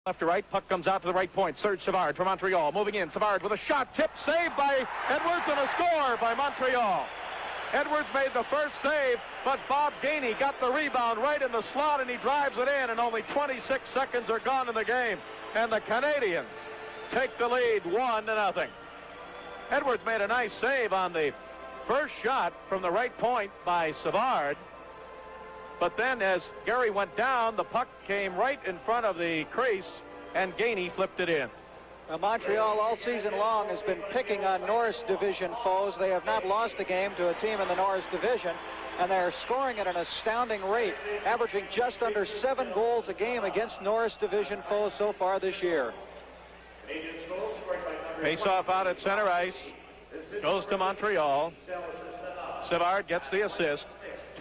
Left to right, puck comes out to the right point. Serge Savard for Montreal, moving in. Savard with a shot, tip, saved by Edwards, and a score by Montreal. Edwards made the first save, but Bob Gainey got the rebound right in the slot, and he drives it in, and only 26 seconds are gone in the game. And the Canadiens take the lead 1-0. Edwards made a nice save on the first shot from the right point by Savard. But then as Gary went down, the puck came right in front of the crease, and Gainey flipped it in. Now, Montreal all season long has been picking on Norris Division foes. They have not lost a game to a team in the Norris Division, and they're scoring at an astounding rate, averaging just under 7 goals a game against Norris Division foes so far this year. Face-off out at center ice. Goes to Montreal. Savard gets the assist.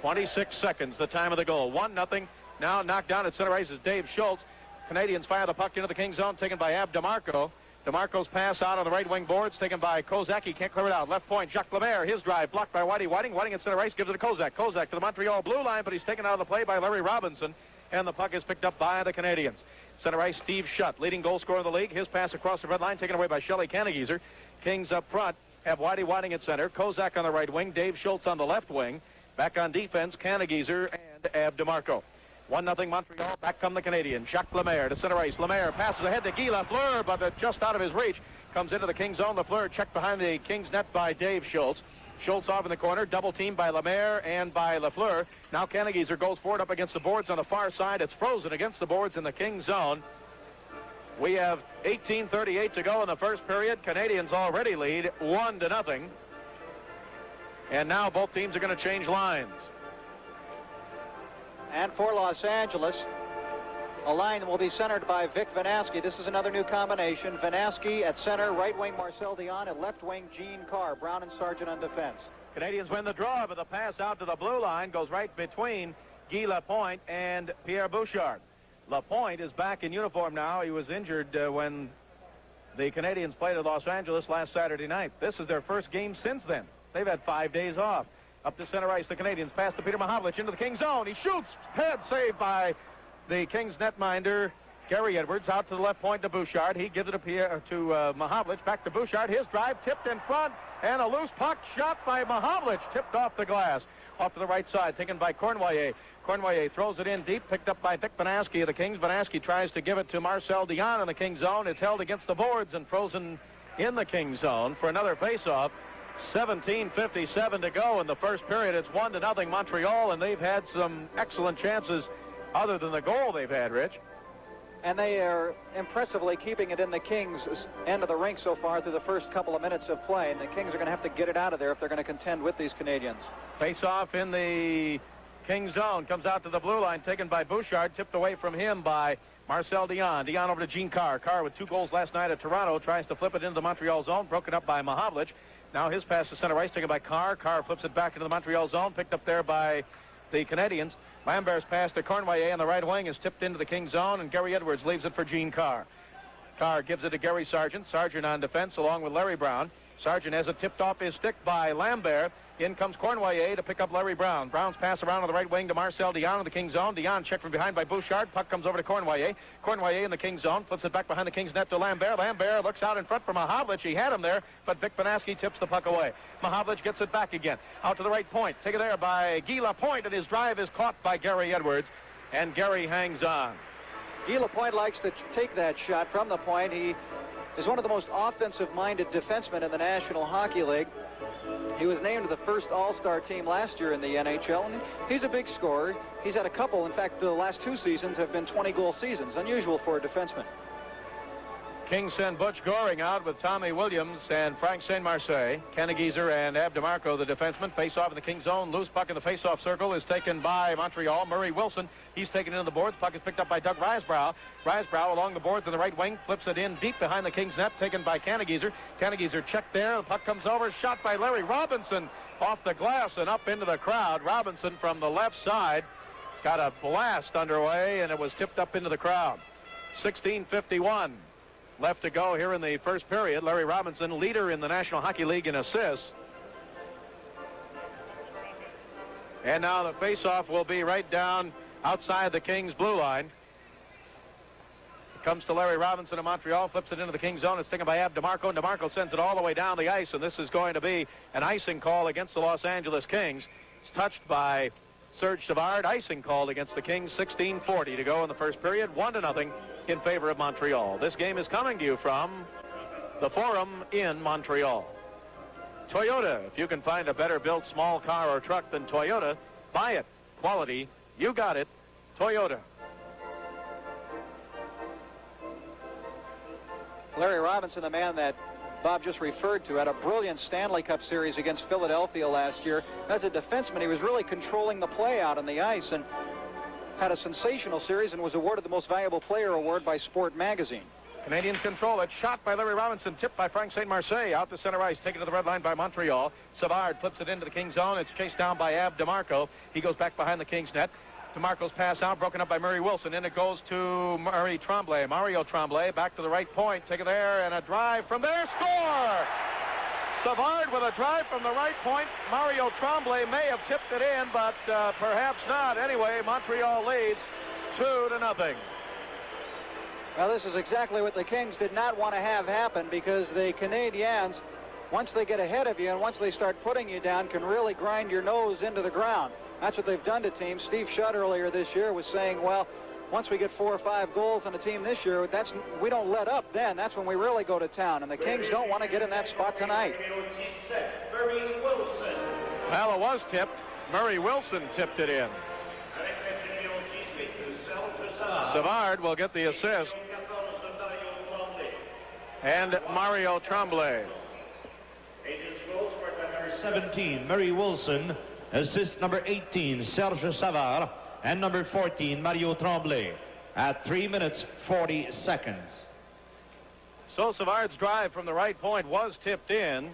26 seconds, the time of the goal. 1-0. Now knocked down at center ice is Dave Schultz. Canadians fire the puck into the King zone, taken by Ab DeMarco. DeMarco's pass out on the right wing boards, taken by Kozak. He can't clear it out. Left point, Jacques Lemaire. His drive blocked by Whiting. Whiting at center ice gives it to Kozak. Kozak to the Montreal blue line, but he's taken out of the play by Larry Robinson, and the puck is picked up by the Canadians. Center ice, Steve Shutt, leading goal scorer in the league. His pass across the red line, taken away by Shelley Canagieser. Kings up front have Whiting at center. Kozak on the right wing. Dave Schultz on the left wing. Back on defense, Canagieser and Ab DeMarco. 1-0 Montreal. Back come the Canadians. Jacques Lemaire to center ice. Lemaire passes ahead to Guy Lafleur, but just out of his reach. Comes into the Kings zone. Lafleur checked behind the Kings net by Dave Schultz. Schultz off in the corner. Double teamed by Lemaire and by Lafleur. Now Canagieser goes forward up against the boards on the far side. It's frozen against the boards in the Kings zone. We have 18:38 to go in the first period. Canadians already lead 1-0. And now both teams are going to change lines. And for Los Angeles, a line will be centered by Vic Vanaski. This is another new combination. Vanaski at center, right wing Marcel Dion, at left wing Gene Carr. Brown and Sargent on defense. Canadians win the draw, but the pass out to the blue line goes right between Guy Lapointe and Pierre Bouchard. Lapointe is back in uniform now. He was injured when the Canadians played at Los Angeles last Saturday night. This is their first game since then. They've had 5 days off. Up to center ice, the Canadians pass to Peter Mahavlich into the Kings zone. He shoots. Head saved by the Kings netminder, Gary Edwards. Out to the left point to Bouchard. He gives it to Mahavlich. Back to Bouchard. His drive tipped in front, and a loose puck shot by Mahavlich. Tipped off the glass. Off to the right side, taken by Cornwallier. Cornwallier throws it in deep, picked up by Vic Vanaski of the Kings. Vanaski tries to give it to Marcel Dion in the Kings zone. It's held against the boards and frozen in the Kings zone for another faceoff. 17:57 to go in the first period. It's 1-0 Montreal, and they've had some excellent chances other than the goal they've had, Rich. And they are impressively keeping it in the Kings' end of the rink so far through the first couple of minutes of play. And the Kings are going to have to get it out of there if they're going to contend with these Canadians. Face off in the Kings zone. Comes out to the blue line, taken by Bouchard. Tipped away from him by Marcel Dion. Dion over to Gene Carr. Carr with 2 goals last night at Toronto. Tries to flip it into the Montreal zone. Broken up by Mahavlich. Now his pass to center ice, taken by Carr. Carr flips it back into the Montreal zone. Picked up there by the Canadians. Lambert's pass to Cornwallier on the right wing is tipped into the King zone, and Gary Edwards leaves it for Gene Carr. Carr gives it to Gary Sargent. Sargent on defense along with Larry Brown. Sargent has it tipped off his stick by Lambert. In comes Cornwallier to pick up Larry Brown. Brown's pass around on the right wing to Marcel Dion in the King zone. Dion checked from behind by Bouchard. Puck comes over to Cornwallier. Cornwallier in the King zone. Flips it back behind the King's net to Lambert. Lambert looks out in front for Mahavlich. He had him there, but Vic Vanaski tips the puck away. Mahavlich gets it back again. Out to the right point. Taken there by Guy Lapointe, and his drive is caught by Gary Edwards, and Gary hangs on. Guy Lapointe likes to take that shot from the point. He is one of the most offensive-minded defensemen in the National Hockey League. He was named the first All-Star team last year in the NHL, and he's a big scorer. He's had a couple. In fact, the last 2 seasons have been 20-goal seasons, unusual for a defenseman. Kings send Butch Goring out with Tommy Williams and Frank St. Marseille. Canagieser and Ab DeMarco, the defenseman, face off in the King zone. Loose puck in the face-off circle is taken by Montreal. Murray Wilson, he's taken into the boards. Puck is picked up by Doug Risebrough. Risebrough along the boards on the right wing, flips it in deep behind the King's net, taken by Canagieser. Canagieser checked there. The puck comes over, shot by Larry Robinson off the glass and up into the crowd. Robinson from the left side got a blast underway, and it was tipped up into the crowd. 16:51. Left to go here in the first period. Larry Robinson, leader in the National Hockey League in assists. And now the faceoff will be right down outside the Kings blue line. Comes to Larry Robinson of Montreal, flips it into the King's zone. It's taken by Ab DeMarco, and DeMarco sends it all the way down the ice, and this is going to be an icing call against the Los Angeles Kings. It's touched by Serge Savard. Icing called against the Kings. 16:40 to go in the first period. 1-0 in favor of Montreal. This game is coming to you from the Forum in Montreal. Toyota, if you can find a better built small car or truck than Toyota, buy it. Quality, you got it. Toyota. Larry Robinson, the man that Bob just referred to, had a brilliant Stanley Cup series against Philadelphia last year. As a defenseman, he was really controlling the play out on the ice and had a sensational series and was awarded the Most Valuable Player award by Sport Magazine. Canadians control it. Shot by Larry Robinson. Tipped by Frank St. Marseille. Out to center ice. Taken to the red line by Montreal. Savard flips it into the King's zone. It's chased down by Ab DeMarco. He goes back behind the King's net. DeMarco's pass out. Broken up by Murray Wilson. In it goes to Mario Tremblay. Back to the right point. Taken there. And a drive from there. Score! Savard with a drive from the right point. Mario Tremblay may have tipped it in, but perhaps not. Anyway, Montreal leads 2-0. Well, this is exactly what the Kings did not want to have happen, because the Canadiens, once they get ahead of you and once they start putting you down, can really grind your nose into the ground. That's what they've done to teams. Steve Shutt earlier this year was saying, well, once we get 4 or 5 goals on a team this year, we don't let up then. That's when we really go to town, and the Kings don't want to get in that spot tonight. Well, it was tipped. Murray Wilson tipped it in. Savard will get the assist. And Mario Tremblay. 17, Murray Wilson. Assist number 18, Serge Savard. And number 14, Mario Tremblay. At 3 minutes, 40 seconds. So Savard's drive from the right point was tipped in.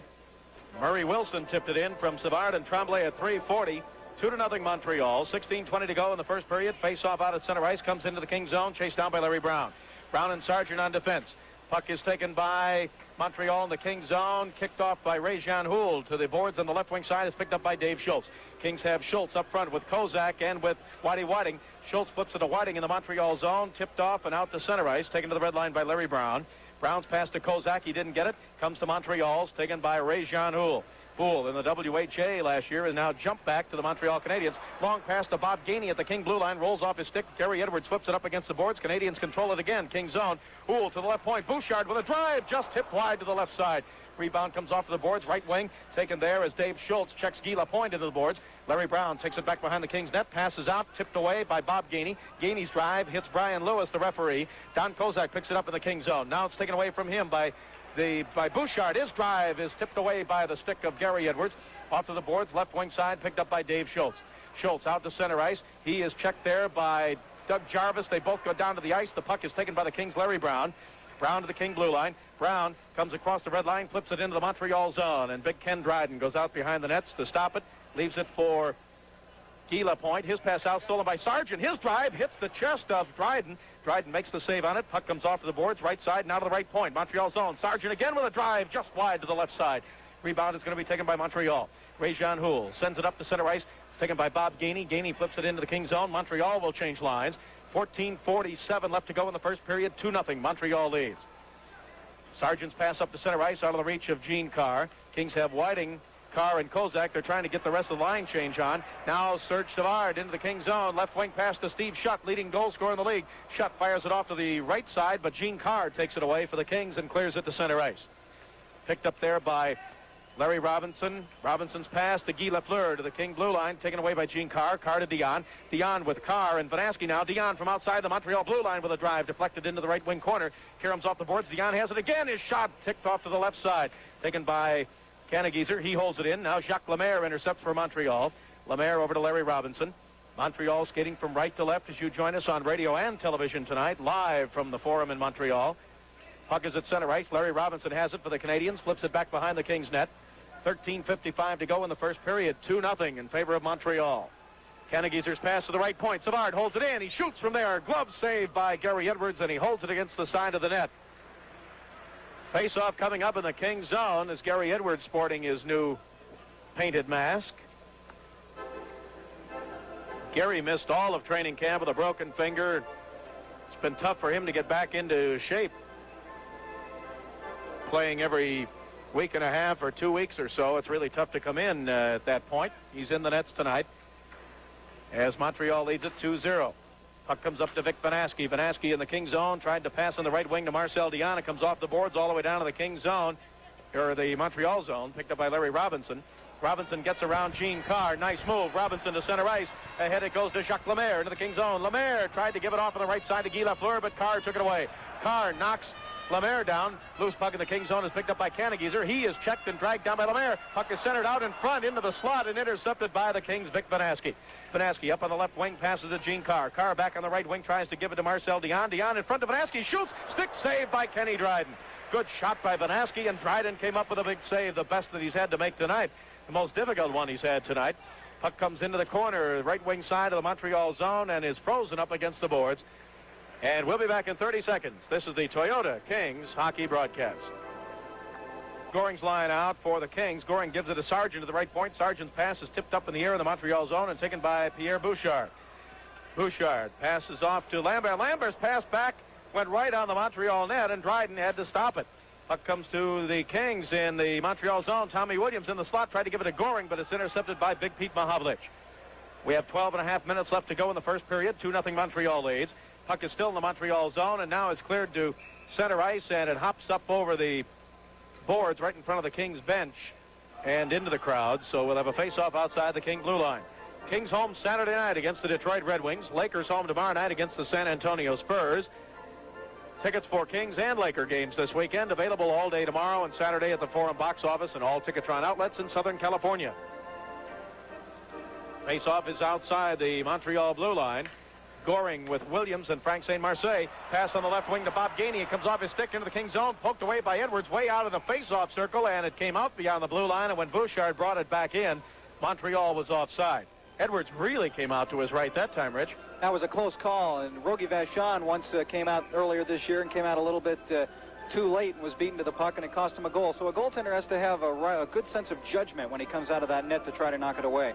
Murray Wilson tipped it in from Savard and Tremblay at 3:40. 2-0 Montreal. 16:20 to go in the first period. Face-off out at center ice. Comes into the King's zone. Chased down by Larry Brown. Brown and Sargent on defense. Puck is taken by Montreal in the King's zone. Kicked off by Ray-Jean Houle to the boards on the left wing side. Is picked up by Dave Schultz. Kings have Schultz up front with Kozak and with Whiting. Schultz flips it to Whiting in the Montreal zone. Tipped off and out to center ice. Taken to the red line by Larry Brown. Brown's pass to Kozak. He didn't get it. Comes to Montreal's. Taken by Ray-Jean Houle. Houle in the WHA last year is now jumped back to the Montreal Canadiens. Long pass to Bob Gainey at the King blue line. Rolls off his stick. Gary Edwards flips it up against the boards. Canadians control it again. King zone. Houle to the left point. Bouchard with a drive. Just tipped wide to the left side. Rebound comes off to the boards. Right wing taken there as Dave Schultz checks Guy Lapointe into the boards. Larry Brown takes it back behind the King's net. Passes out. Tipped away by Bob Gainey. Gainey's drive hits Brian Lewis, the referee. Don Kozak picks it up in the King zone. Now it's taken away from him by Bouchard. His drive is tipped away by the stick of Gary Edwards. Off to the boards, left wing side, picked up by Dave Schultz. Schultz out to center ice. He is checked there by Doug Jarvis. They both go down to the ice. The puck is taken by the Kings' Larry Brown. Brown to the King blue line. Brown comes across the red line, flips it into the Montreal zone, and Big Ken Dryden goes out behind the nets to stop it. Leaves it for Guy Lapointe. His pass out, stolen by Sargent. His drive hits the chest of Dryden. Dryden makes the save on it. Puck comes off to the boards, right side, now to the right point. Montreal zone. Sargent again with a drive just wide to the left side. Rebound is going to be taken by Montreal. Ray-Jean Houle sends it up to center ice. It's taken by Bob Gainey. Gainey flips it into the King zone. Montreal will change lines. 14:47 left to go in the first period. 2-0. Montreal leads. Sargent's pass up to center ice out of the reach of Gene Carr. Kings have Whiting, Carr, and Kozak. They're trying to get the rest of the line change on. Now Serge Savard into the King zone. Left wing pass to Steve Shutt, leading goal scorer in the league. Shutt fires it off to the right side, but Gene Carr takes it away for the Kings and clears it to center ice. Picked up there by Larry Robinson. Robinson's pass to Guy Lafleur to the King blue line, taken away by Gene Carr. Carr to Dion. Dion with Carr and Vanaski now. Dion from outside the Montreal blue line with a drive deflected into the right wing corner. Karam's off the boards. Dion has it again. His shot ticked off to the left side. Taken by Canagieser. He holds it in. Now Jacques Lemaire intercepts for Montreal. Lemaire over to Larry Robinson. Montreal skating from right to left as you join us on radio and television tonight, live from the Forum in Montreal. Puck is at center ice. Larry Robinson has it for the Canadiens. Flips it back behind the King's net. 13:55 to go in the first period. 2-0 in favor of Montreal. Canagieser's pass to the right point. Savard holds it in. He shoots from there. Glove saved by Gary Edwards, and he holds it against the side of the net. Face-off coming up in the King's zone as Gary Edwards sporting his new painted mask. Gary missed all of training camp with a broken finger. It's been tough for him to get back into shape. Playing every week and a half or 2 weeks or so, it's really tough to come in at that point. He's in the nets tonight as Montreal leads it 2-0. Puck comes up to Vic Vanaski. Vanaski in the King zone, tried to pass on the right wing to Marcel Dion. It comes off the boards all the way down to the King zone, or the Montreal zone, picked up by Larry Robinson. Robinson gets around Gene Carr. Nice move. Robinson to center ice. Ahead it goes to Jacques Lemaire into the King zone. Lemaire tried to give it off on the right side to Guy Lafleur, but Carr took it away. Carr knocks Lemaire down. Loose puck in the King zone is picked up by Canagieser. He is checked and dragged down by Lemaire. Puck is centered out in front into the slot and intercepted by the Kings' Vic Vanaski. Vanaski up on the left wing, passes to Gene Carr. Carr back on the right wing, tries to give it to Marcel Dion. Dion in front of Vanaski, shoots, stick save by Kenny Dryden. Good shot by Vanaski, and Dryden came up with a big save, the best that he's had to make tonight. The most difficult one he's had tonight. Puck comes into the corner, right wing side of the Montreal zone, and is frozen up against the boards. And we'll be back in 30 seconds. This is the Toyota Kings hockey broadcast. Goring's line out for the Kings. Goring gives it to Sargent to the right point. Sargent's pass is tipped up in the air in the Montreal zone and taken by Pierre Bouchard. Bouchard passes off to Lambert. Lambert's pass back went right on the Montreal net, and Dryden had to stop it. Puck comes to the Kings in the Montreal zone. Tommy Williams in the slot tried to give it to Goring, but it's intercepted by Big Pete Mahavlich. We have 12.5 minutes left to go in the first period. 2-0 Montreal leads. Puck is still in the Montreal zone, and now it's cleared to center ice, and it hops up over the boards right in front of the Kings bench and into the crowd. So we'll have a face-off outside the King blue line. Kings home Saturday night against the Detroit Red Wings. Lakers home tomorrow night against the San Antonio Spurs. Tickets for Kings and Laker games this weekend available all day tomorrow and Saturday at the Forum box office and all Ticketron outlets in Southern California. Face-off is outside the Montreal blue line. Goring with Williams and Frank St. Marseille. Pass on the left wing to Bob Gainey. It comes off his stick into the King zone. Poked away by Edwards way out of the face-off circle, and it came out beyond the blue line, and when Bouchard brought it back in, Montreal was offside. Edwards really came out to his right that time, Rich. That was a close call, and Rogie Vachon once came out earlier this year and came out a little bit too late and was beaten to the puck, and it cost him a goal. So a goaltender has to have a good sense of judgment when he comes out of that net to try to knock it away.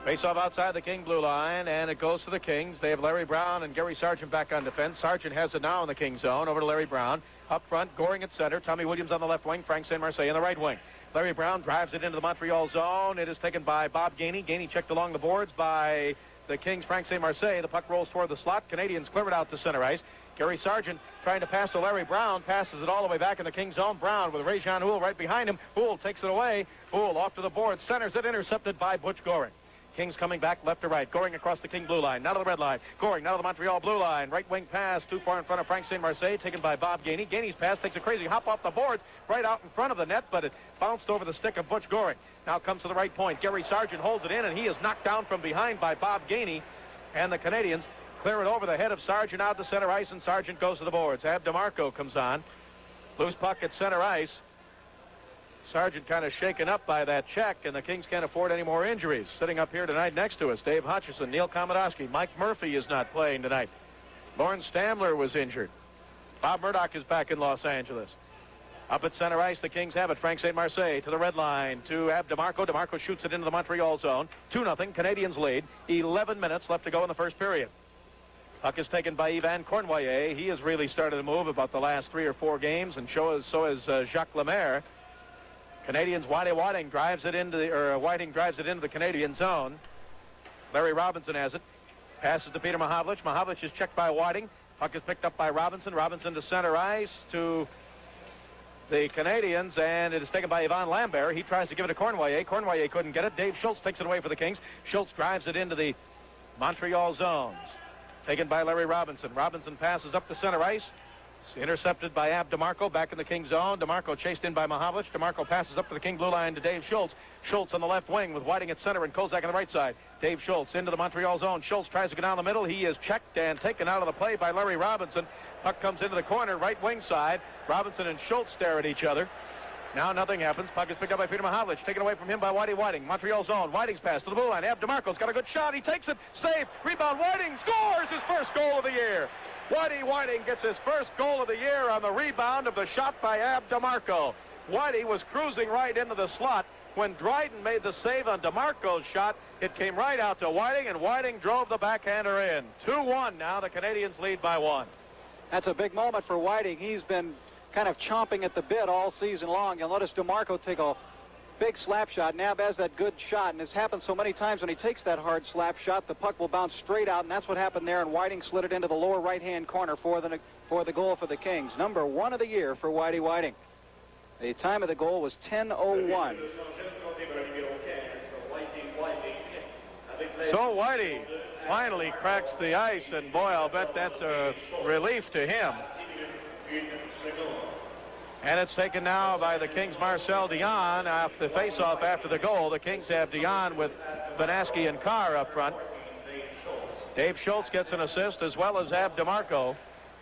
Face-off outside the King blue line, and it goes to the Kings. They have Larry Brown and Gary Sargent back on defense. Sargent has it now in the King zone. Over to Larry Brown. Up front, Goring at center. Tommy Williams on the left wing. Frank St. Marseille in the right wing. Larry Brown drives it into the Montreal zone. It is taken by Bob Gainey. Gainey checked along the boards by the Kings' Frank St. Marseille. The puck rolls toward the slot. Canadians clear it out to center ice. Gary Sargent trying to pass to Larry Brown. Passes it all the way back in the King zone. Brown with Ray-Jean Houle right behind him. Houle takes it away. Houle off to the board. Centers it. Intercepted by Butch Goring. Kings coming back left to right. Goring across the King blue line. Now to the red line. Goring now to the Montreal blue line. Right wing pass too far in front of Frank St. Marseille. Taken by Bob Gainey. Gainey's pass takes a crazy hop off the boards right out in front of the net, but it bounced over the stick of Butch Goring. Now comes to the right point. Gary Sargent holds it in, and he is knocked down from behind by Bob Gainey. And the Canadians clear it over the head of Sargent out to center ice, and Sargent goes to the boards. Ab DeMarco comes on. Loose puck at center ice. Sargent kind of shaken up by that check, and the Kings can't afford any more injuries. Sitting up here tonight next to us, Dave Hutchison, Neil Komodowski. Mike Murphy is not playing tonight. Lawrence Stamler was injured. Bob Murdoch is back in Los Angeles. Up at center ice, the Kings have it. Frank St. Marseille to the red line to Ab DeMarco. DeMarco shoots it into the Montreal zone. 2-0, Canadians lead. 11 minutes left to go in the first period. Puck is taken by Yvan Cournoyer. He has really started to move about the last 3 or 4 games, and so has Jacques Lemaire. Canadians, Whiting drives it into the Canadian zone. Larry Robinson has it. Passes to Peter Mahavlich. Mahavlich is checked by Whiting. Puck is picked up by Robinson. Robinson to center ice to the Canadians, and it is taken by Yvan Lambert. He tries to give it to Cournoyer. Cournoyer couldn't get it. Dave Schultz takes it away for the Kings. Schultz drives it into the Montreal zones. Taken by Larry Robinson. Robinson passes up to center ice. Intercepted by Ab DeMarco back in the King zone. DeMarco chased in by Mahavlich. DeMarco passes up to the King blue line to Dave Schultz. Schultz on the left wing with Whiting at center and Kozak on the right side. Dave Schultz into the Montreal zone. Schultz tries to go down the middle. He is checked and taken out of the play by Larry Robinson. Puck comes into the corner, right wing side. Robinson and Schultz stare at each other. Now nothing happens. Puck is picked up by Peter Mahavlich. Taken away from him by Whiting. Montreal zone. Whiting's pass to the blue line. Ab DeMarco's got a good shot. He takes it. Save. Rebound. Whiting scores his first goal of the year. Whiting gets his first goal of the year on the rebound of the shot by Ab DeMarco. Whiting was cruising right into the slot, when Dryden made the save on DeMarco's shot. It came right out to Whiting, and Whiting drove the backhander in. 2-1 now. The Canadians lead by 1. That's a big moment for Whiting. He's been kind of chomping at the bit all season long. You'll notice DeMarco take a big slap shot. Nab has that good shot, and it's happened so many times when he takes that hard slap shot, the puck will bounce straight out, and that's what happened there, and Whiting slid it into the lower right-hand corner for the goal for the Kings. Number 1 of the year for Whitey Whiting. The time of the goal was 10:01. So Whitey finally cracks the ice, and boy, I'll bet that's a relief to him. And it's taken now by the Kings' Marcel Dion off the face-off after the goal. The Kings have Dion with Banaski and Carr up front. Dave Schultz gets an assist as well as Ab DeMarco.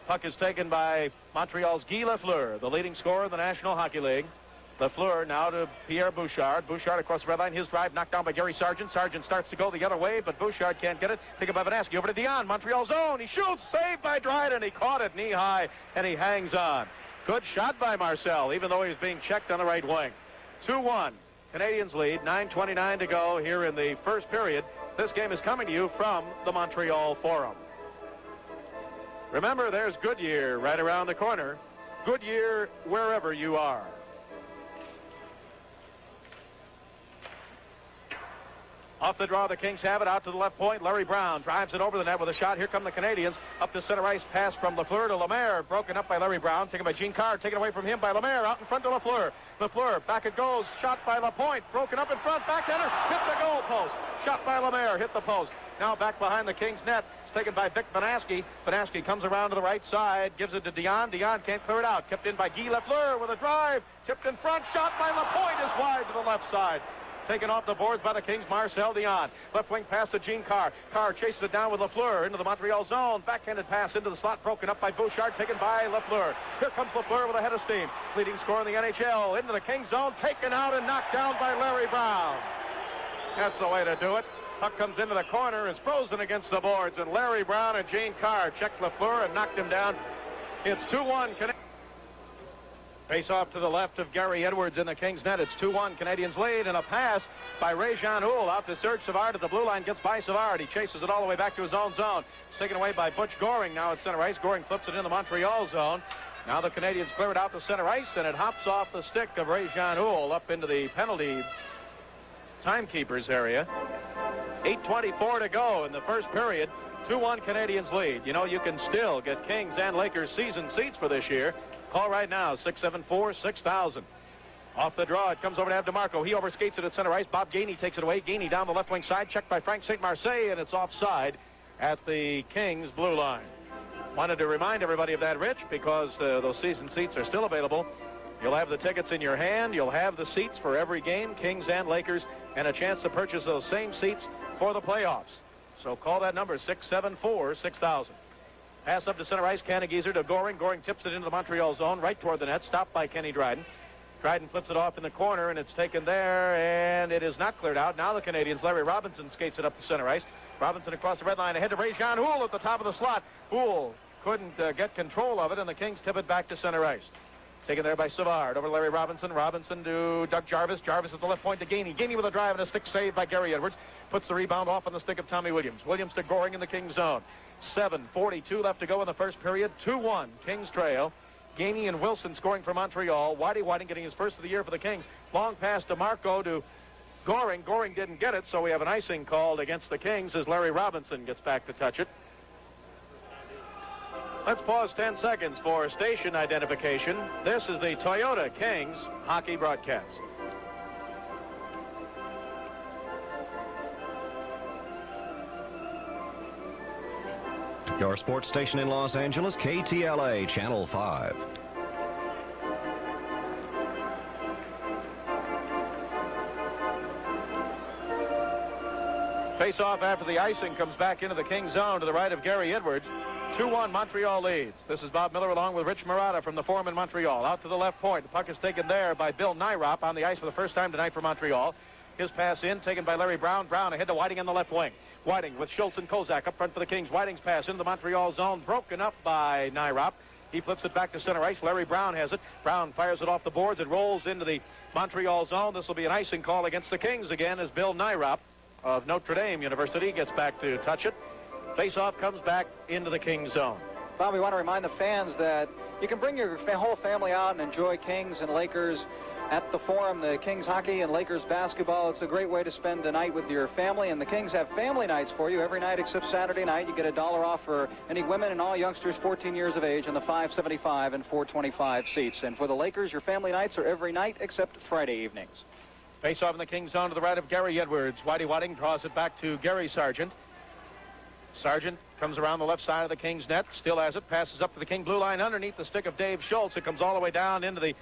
Puck is taken by Montreal's Guy Lafleur, the leading scorer in the National Hockey League. Lafleur now to Pierre Bouchard. Bouchard across the red line. His drive knocked down by Gary Sargent. Sargent starts to go the other way, but Bouchard can't get it. Taken by Banaski over to Dion. Montreal zone. He shoots. Saved by Dryden. He caught it knee high, and he hangs on. Good shot by Marcel, even though he was being checked on the right wing. 2-1. Canadians lead. 9:29 to go here in the first period. This game is coming to you from the Montreal Forum. Remember, there's Goodyear right around the corner. Goodyear wherever you are. Off the draw, the Kings have it out to the left point. Larry Brown drives it over the net with a shot. Here come the Canadians. Up to center ice, pass from Lafleur to Lemaire. Broken up by Larry Brown. Taken by Gene Carr. Taken away from him by Lemaire. Out in front to Lafleur. Lafleur, back it goes. Shot by Lapointe. Broken up in front. Backhander. Hit the goal post. Shot by Lemaire. Hit the post. Now back behind the Kings net. It's taken by Vic Banaski. Banaski comes around to the right side. Gives it to Dion. Dion can't clear it out. Kept in by Guy Lafleur with a drive. Tipped in front. Shot by Lapointe is wide to the left side. Taken off the boards by the Kings, Marcel Dion. Left wing pass to Gene Carr. Carr chases it down with Lafleur into the Montreal zone. Backhanded pass into the slot, broken up by Bouchard, taken by Lafleur. Here comes Lafleur with a head of steam. Leading scorer in the NHL. Into the Kings zone, taken out and knocked down by Larry Brown. That's the way to do it. Puck comes into the corner, is frozen against the boards, and Larry Brown and Gene Carr checked Lafleur and knocked him down. It's 2-1. Face off to the left of Gary Edwards in the Kings net. It's 2-1. Canadians lead, and a pass by Ray-Jean Houle out to Serge Savard at the blue line. Gets by Savard. He chases it all the way back to his own zone. It's taken away by Butch Goring now at center ice. Goring flips it in the Montreal zone. Now the Canadians clear it out to center ice, and it hops off the stick of Ray-Jean Houle up into the penalty timekeepers area. 8:24 to go in the first period. 2-1 Canadians lead. You know, you can still get Kings and Lakers season seats for this year. Call right now, 674-6000. Off the draw, it comes over to Ab DeMarco. He overskates it at center ice. Bob Gainey takes it away. Gainey down the left wing side, checked by Frank St. Marseille, and it's offside at the Kings blue line. Wanted to remind everybody of that, Rich, because those season seats are still available. You'll have the tickets in your hand. You'll have the seats for every game, Kings and Lakers, and a chance to purchase those same seats for the playoffs. So call that number, 674-6000. Pass up to center ice, Canagieser to Goring. Goring tips it into the Montreal zone, right toward the net, stopped by Kenny Dryden. Dryden flips it off in the corner, and it's taken there, and it is not cleared out. Now the Canadians, Larry Robinson skates it up to center ice. Robinson across the red line, ahead to Ray-Jean Houle at the top of the slot. Houle couldn't get control of it, and the Kings tip it back to center ice. Taken there by Savard. Over to Larry Robinson. Robinson to Doug Jarvis. Jarvis at the left point to Gainey. Gainey with a drive and a stick save by Gary Edwards. Puts the rebound off on the stick of Tommy Williams. Williams to Goring in the Kings zone. 7:42 left to go in the first period. 2-1 Kings trail. Gainey and Wilson scoring for Montreal. Whiting getting his first of the year for the Kings. Long pass to Marco to Goring. Goring didn't get it, so we have an icing called against the Kings as Larry Robinson gets back to touch it. Let's pause 10 seconds for station identification. This is the Toyota Kings hockey broadcast. Your sports station in Los Angeles, KTLA, Channel 5. Face-off after the icing comes back into the Kings zone to the right of Gary Edwards. 2-1 Montreal leads. This is Bob Miller along with Rich Marotta from the Forum in Montreal. Out to the left point. The puck is taken there by Bill Nyrop on the ice for the first time tonight for Montreal. His pass in, taken by Larry Brown. Brown ahead to Whiting on the left wing. Whiting with Schultz and Kozak up front for the Kings. Whiting's pass into the Montreal zone, broken up by Nyrop. He flips it back to center ice. Larry Brown has it. Brown fires it off the boards. It rolls into the Montreal zone. This will be an icing call against the Kings again as Bill Nyrop of Notre Dame University gets back to touch it. Face-off comes back into the Kings zone. Bob, we want to remind the fans that you can bring your whole family out and enjoy Kings and Lakers at the Forum, the Kings hockey and Lakers basketball. It's a great way to spend the night with your family, and the Kings have family nights for you every night except Saturday night. You get $1 off for any women and all youngsters 14 years of age in the 575 and 425 seats. And for the Lakers, your family nights are every night except Friday evenings. Face off in the Kings zone to the right of Gary Edwards. Whitey Wadding draws it back to Gary Sargent. Sargent comes around the left side of the Kings net, still has it, passes up to the King blue line underneath the stick of Dave Schultz. It comes all the way down into the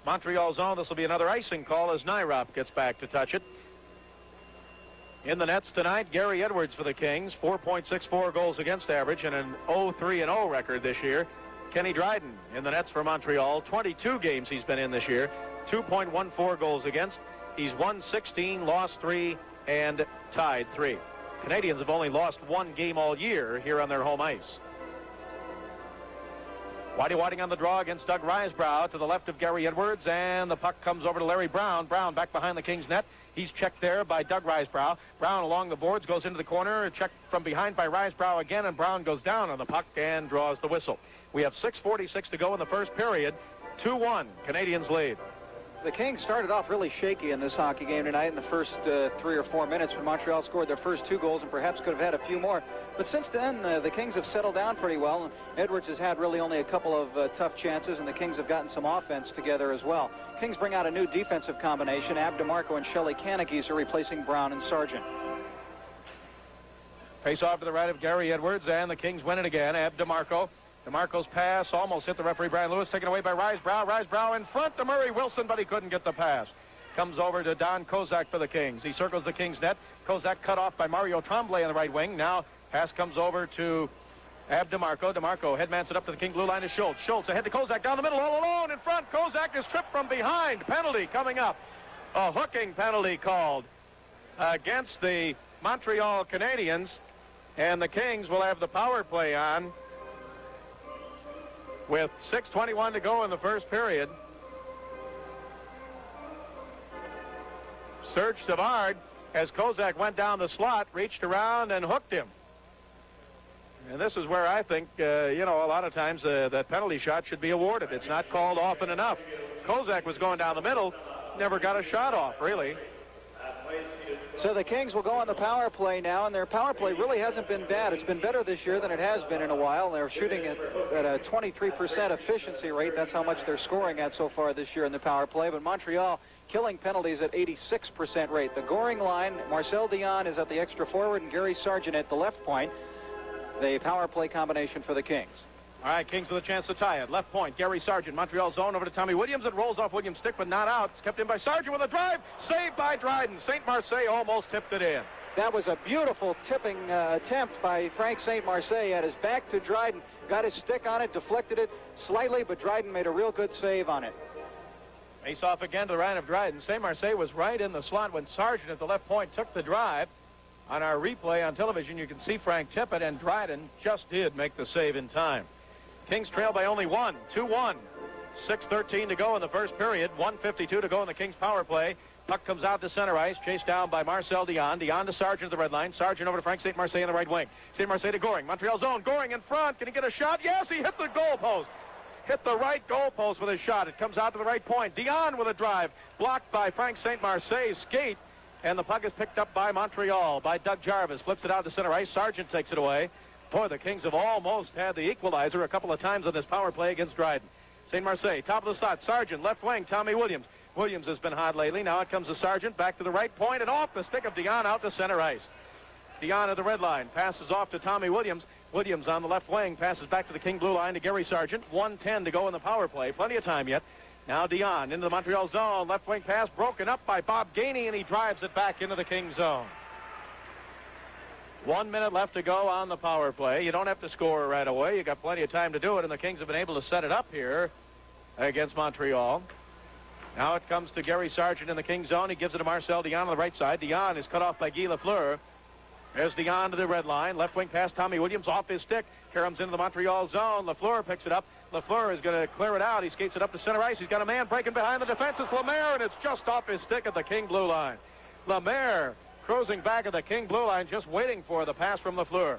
Montreal zone. This will be another icing call as Nyrop gets back to touch it. In the nets tonight, Gary Edwards for the Kings, 4.64 goals against average and an 0-3-0 record this year. Kenny Dryden in the nets for Montreal, 22 games he's been in this year, 2.14 goals against. He's won 16, lost 3, and tied 3. Canadians have only lost 1 game all year here on their home ice. Whitey Wadding on the draw against Doug Risebrough to the left of Gary Edwards, and the puck comes over to Larry Brown. Brown back behind the Kings net. He's checked there by Doug Risebrough. Brown along the boards goes into the corner, checked from behind by Risebrough again, and Brown goes down on the puck and draws the whistle. We have 6:46 to go in the first period. 2-1, Canadians lead. The Kings started off really shaky in this hockey game tonight in the first 3 or 4 minutes when Montreal scored their first 2 goals and perhaps could have had a few more. But since then, the Kings have settled down pretty well. Edwards has had really only a couple of tough chances, and the Kings have gotten some offense together as well. Kings bring out a new defensive combination. Ab DeMarco and Shelley Canigese are replacing Brown and Sargent. Face off to the right of Gary Edwards, and the Kings win it again. Ab DeMarco. DeMarco's pass almost hit the referee, Brian Lewis, taken away by Risebrough. Risebrough in front to Murray Wilson, but he couldn't get the pass. Comes over to Don Kozak for the Kings. He circles the Kings net. Kozak cut off by Mario Tremblay on the right wing. Now pass comes over to Ab DeMarco. DeMarco headmans it up to the King blue line to Schultz. Schultz ahead to Kozak down the middle, all alone in front. Kozak is tripped from behind. Penalty coming up. A hooking penalty called against the Montreal Canadiens, and the Kings will have the power play on with 6:21 to go in the first period. Serge Savard, as Kozak went down the slot, reached around and hooked him. And this is where I think, a lot of times that penalty shot should be awarded. It's not called often enough. Kozak was going down the middle, never got a shot off, really. So the Kings will go on the power play now, and their power play really hasn't been bad. It's been better this year than it has been in a while. They're shooting at a 23% efficiency rate. That's how much they're scoring at so far this year in the power play. But Montreal killing penalties at 86% rate. The Goring line, Marcel Dion is at the extra forward, and Gary Sargent at the left point. The power play combination for the Kings. All right, Kings with a chance to tie it. Left point, Gary Sargent. Montreal zone over to Tommy Williams. It rolls off Williams' stick, but not out. It's kept in by Sargent with a drive. Saved by Dryden. St. Marseille almost tipped it in. That was a beautiful tipping attempt by Frank St. Marseille at his back to Dryden. Got his stick on it, deflected it slightly, but Dryden made a real good save on it. Face off again to the right of Dryden. St. Marseille was right in the slot when Sargent at the left point took the drive. On our replay on television, you can see Frank tip it, and Dryden just did make the save in time. Kings trail by only 1, 2-1. 6:13 to go in the first period. 1:52 to go in the Kings power play. Puck comes out to center ice, chased down by Marcel Dion. Dion to Sargent at the red line. Sargent over to Frank St. Marseille in the right wing. St. Marseille to Goring. Montreal zone. Goring in front. Can he get a shot? Yes, he hit the goalpost. Hit the right goalpost with a shot. It comes out to the right point. Dion with a drive. Blocked by Frank St. Marseille's skate. And the puck is picked up by Montreal, by Doug Jarvis. Flips it out to center ice. Sargent takes it away. Boy, the Kings have almost had the equalizer a couple of times on this power play against Dryden. St. Marseille, top of the slot. Sargent, left wing, Tommy Williams. Williams has been hot lately. Now it comes to Sargent, back to the right point, and off the stick of Dion out to center ice. Dion at the red line, passes off to Tommy Williams. Williams on the left wing, passes back to the King blue line to Gary Sargent. 1:10 to go in the power play. Plenty of time yet. Now Dion into the Montreal zone. Left wing pass broken up by Bob Gainey, and he drives it back into the King zone. 1 minute left to go on the power play. You don't have to score right away. You got plenty of time to do it, and the Kings have been able to set it up here against Montreal. Now it comes to Gary Sargent in the King zone. He gives it to Marcel Dion on the right side. Dion is cut off by Guy Lafleur. There's Dion to the red line. Left wing pass Tommy Williams off his stick. Here comes into the Montreal zone. Lafleur picks it up. LaFleur is going to clear it out. He skates it up to center ice. He's got a man breaking behind the defense. It's Lemaire, and it's just off his stick at the King blue line. Lemaire cruising back at the King blue line, just waiting for the pass from LaFleur.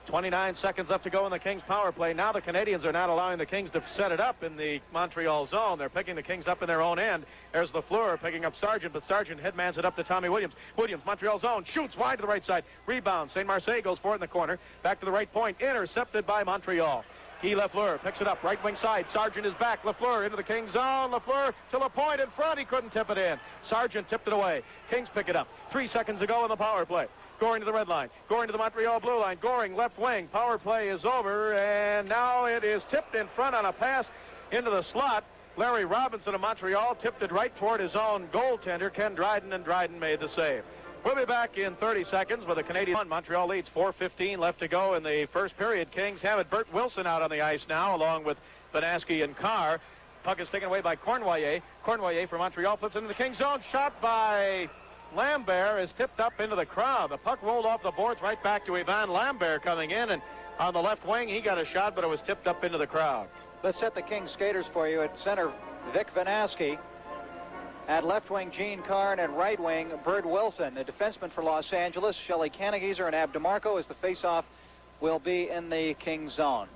29 seconds left to go in the Kings power play. Now the Canadiens are not allowing the Kings to set it up in the Montreal zone. They're picking the Kings up in their own end. There's LaFleur picking up Sargent, but Sargent headmans it up to Tommy Williams. Williams, Montreal zone, shoots wide to the right side. Rebound. St. Marseille goes for it in the corner. Back to the right point. Intercepted by Montreal. Guy Lafleur picks it up, right wing side. Sargent is back. Lafleur into the Kings zone. Lafleur to the point in front. He couldn't tip it in. Sargent tipped it away. Kings pick it up. 3 seconds to go in the power play. Goring to the red line. Goring to the Montreal blue line. Goring left wing. Power play is over, and now it is tipped in front on a pass into the slot. Larry Robinson of Montreal tipped it right toward his own goaltender, Ken Dryden, and Dryden made the save. We'll be back in 30 seconds with a Canadian. Montreal leads 4:15 left to go in the first period. Kings have it. Bert Wilson out on the ice now, along with Vanaski and Carr. Puck is taken away by Cornwallier. Cornwallier for Montreal flips into the Kings zone. Shot by Lambert is tipped up into the crowd. The puck rolled off the boards right back to Ivan Lambert coming in, and on the left wing he got a shot, but it was tipped up into the crowd. Let's set the Kings skaters for you. At center, Vic Vanaski. At left wing, Gene Carr, and at right wing, Bert Wilson. The defenseman for Los Angeles, Shelley Canagieser and Ab DeMarco, as the faceoff will be in the Kings zone.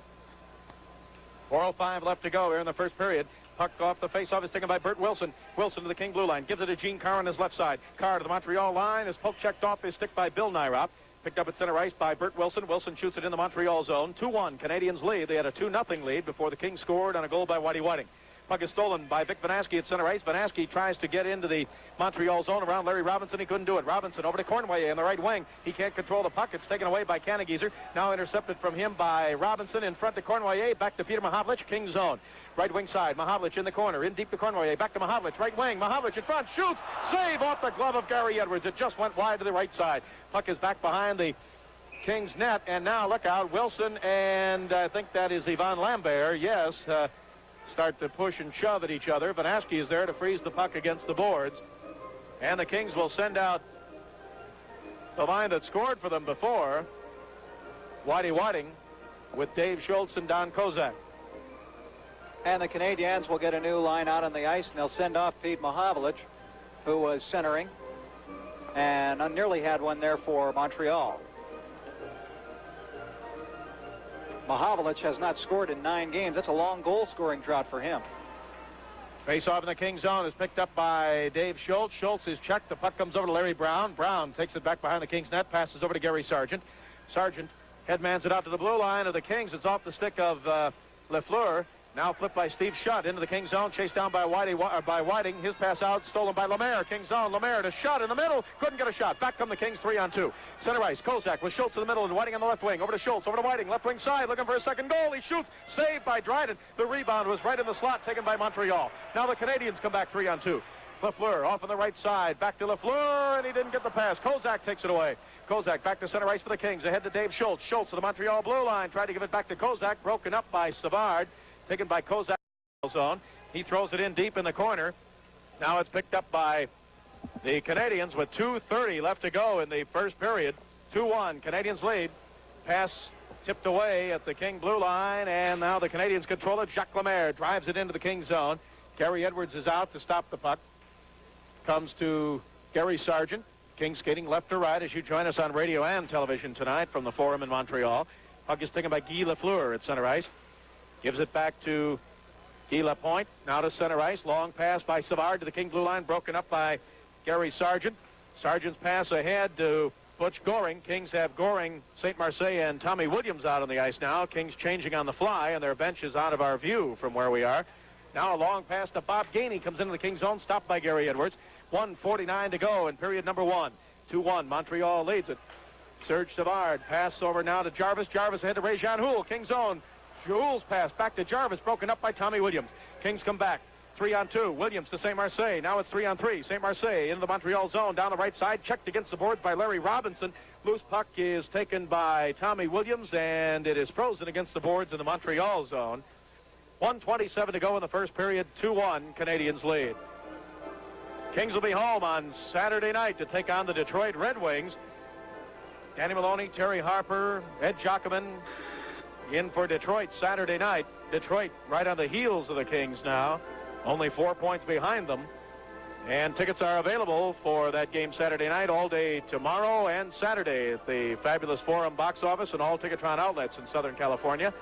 4:05 left to go here in the first period. Puck off the faceoff is taken by Bert Wilson. Wilson to the King blue line. Gives it to Gene Carr on his left side. Carr to the Montreal line. His poke checked off his stick by Bill Nyrop. Picked up at center ice by Bert Wilson. Wilson shoots it in the Montreal zone. 2-1. Canadiens lead. They had a 2-0 lead before the Kings scored on a goal by Whitey Whiting. Puck is stolen by Vic Vanaski at center ice. Vanaski tries to get into the Montreal zone around Larry Robinson. He couldn't do it. Robinson over to Cornwallier in the right wing. He can't control the puck. It's taken away by Canagieser. Now intercepted from him by Robinson in front to Cornwallier. Back to Peter Mahovlich. Kings zone. Right wing side. Mahovlich in the corner. In deep to Cornwallier. Back to Mahovlich. Right wing. Mahovlich in front. Shoots. Save off the glove of Gary Edwards. It just went wide to the right side. Puck is back behind the Kings net. And now look out. Wilson and I think that is Ivan Lambert. Yes. Start to push and shove at each other. Vanaski is there to freeze the puck against the boards. And the Kings will send out the line that scored for them before. Whitey Whiting with Dave Schultz and Don Kozak. And the Canadiens will get a new line out on the ice, and they'll send off Pete Mahovlich, who was centering, and nearly had one there for Montreal. Mahovlich has not scored in 9 games. That's a long goal-scoring drought for him. Face-off in the Kings zone is picked up by Dave Schultz. Schultz is checked. The puck comes over to Larry Brown. Brown takes it back behind the Kings net, passes over to Gary Sargent. Sargent headmans it out to the blue line of the Kings. It's off the stick of Lafleur. Now flipped by Steve Shutt into the Kings zone, chased down by Whiting. His pass out, stolen by Lemaire. Kings zone, Lemaire to Shutt in the middle. Couldn't get a shot. Back come the Kings 3-on-2. Center ice, Kozak with Schultz in the middle and Whiting on the left wing. Over to Schultz, over to Whiting, left wing side, looking for a second goal. He shoots, saved by Dryden. The rebound was right in the slot, taken by Montreal. Now the Canadiens come back 3-on-2. Lafleur off on the right side, back to Lafleur, and he didn't get the pass. Kozak takes it away. Kozak back to center ice for the Kings. Ahead to Dave Schultz. Schultz to the Montreal blue line, tried to give it back to Kozak, broken up by Savard, taken by Kozak. Zone. He throws it in deep in the corner. Now it's picked up by the Canadiens with 2:30 left to go in the first period. 2-1. Canadiens lead. Pass tipped away at the King blue line, and now the Canadiens control it. Jacques Lemaire drives it into the King zone. Gary Edwards is out to stop the puck. Comes to Gary Sargent. King skating left to right as you join us on radio and television tonight from the Forum in Montreal. Puck is taken by Guy Lafleur at center ice. Gives it back to Guy Lapointe, now to center ice. Long pass by Savard to the King blue line, broken up by Gary Sargent. Sargent's pass ahead to Butch Goring. Kings have Goring, St. Marseille, and Tommy Williams out on the ice now. Kings changing on the fly, and their bench is out of our view from where we are. Now a long pass to Bob Gainey comes into the King zone, stopped by Gary Edwards. 1:49 to go in period number 1. 2-1. Montreal leads it. Serge Savard, pass over now to Jarvis. Jarvis ahead to Ray-Jean Houle. King zone. Jules pass back to Jarvis, broken up by Tommy Williams. Kings come back. 3-on-2. Williams to St. Marseille. Now it's 3-on-3. St. Marseille into the Montreal zone down the right side. Checked against the boards by Larry Robinson. Loose puck is taken by Tommy Williams, and it is frozen against the boards in the Montreal zone. 1:27 to go in the first period. 2-1. Canadiens lead. Kings will be home on Saturday night to take on the Detroit Red Wings. Danny Maloney, Terry Harper, Ed Jockman, in for Detroit Saturday night. Detroit right on the heels of the Kings now, only 4 points behind them. And tickets are available for that game Saturday night all day tomorrow and Saturday at the Fabulous Forum box office and all Ticketron outlets in Southern California.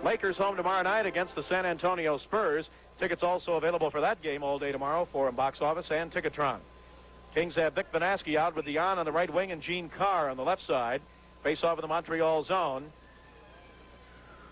Lakers home tomorrow night against the San Antonio Spurs. Tickets also available for that game all day tomorrow, Forum box office and Ticketron. Kings have Vic Vanaski out with Dion on the right wing and Gene Carr on the left side. Face off in the Montreal zone.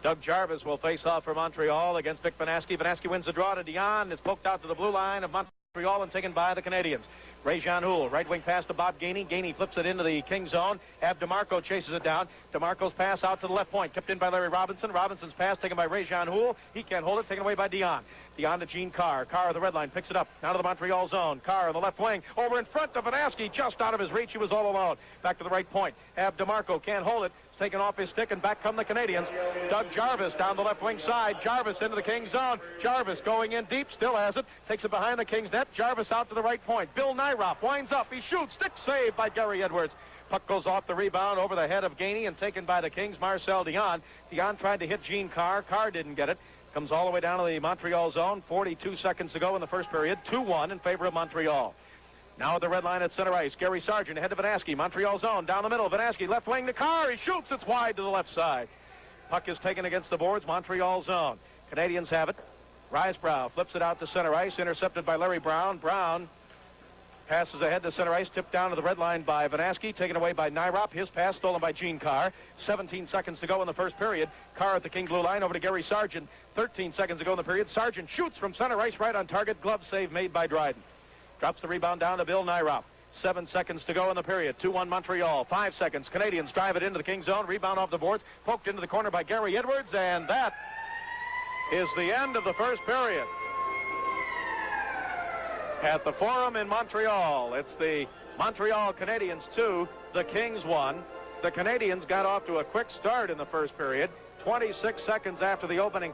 Doug Jarvis will face off for Montreal against Vic Vanaski. Vanaski wins the draw to Dion. It's poked out to the blue line of Montreal and taken by the Canadiens. Ray-Jean Houle, right wing pass to Bob Gainey. Gainey flips it into the King zone. Ab DeMarco chases it down. DeMarco's pass out to the left point, tipped in by Larry Robinson. Robinson's pass taken by Ray-Jean Houle. He can't hold it, taken away by Dion. Dion to Gene Carr. Carr, the red line, picks it up. Down to the Montreal zone. Carr on the left wing. Over in front of Vanaski, just out of his reach. He was all alone. Back to the right point. Ab DeMarco can't hold it. It's taken off his stick, and back come the Canadiens. Doug Jarvis down the left wing side. Jarvis into the Kings zone. Jarvis going in deep, still has it. Takes it behind the Kings net. Jarvis out to the right point. Bill Nyrop winds up. He shoots. Stick saved by Gary Edwards. Puck goes off the rebound over the head of Gainey and taken by the Kings, Marcel Dion. Dion tried to hit Gene Carr. Carr didn't get it. Comes all the way down to the Montreal zone. 42 seconds to go in the first period. 2-1 in favor of Montreal. Now at the red line at center ice. Gary Sargent ahead to Vanaski. Montreal zone down the middle. Vanaski left wing to Carr. He shoots. It's wide to the left side. Puck is taken against the boards. Montreal zone. Canadiens have it. Risebrough flips it out to center ice. Intercepted by Larry Brown. Brown passes ahead to center ice, tipped down to the red line by Vanaski, taken away by Nyrop. His pass stolen by Gene Carr. 17 seconds to go in the first period. Carr at the King blue line over to Gary Sargent. 13 seconds to go in the period. Sargent shoots from center ice right on target. Glove save made by Dryden. Drops the rebound down to Bill Nyrop. 7 seconds to go in the period. 2-1 Montreal. 5 seconds. Canadiens drive it into the King zone. Rebound off the boards. Poked into the corner by Gary Edwards. And that is the end of the first period. At the Forum in Montreal, it's the Montreal Canadiens 2, the Kings 1. The Canadiens got off to a quick start in the first period. 26 seconds after the opening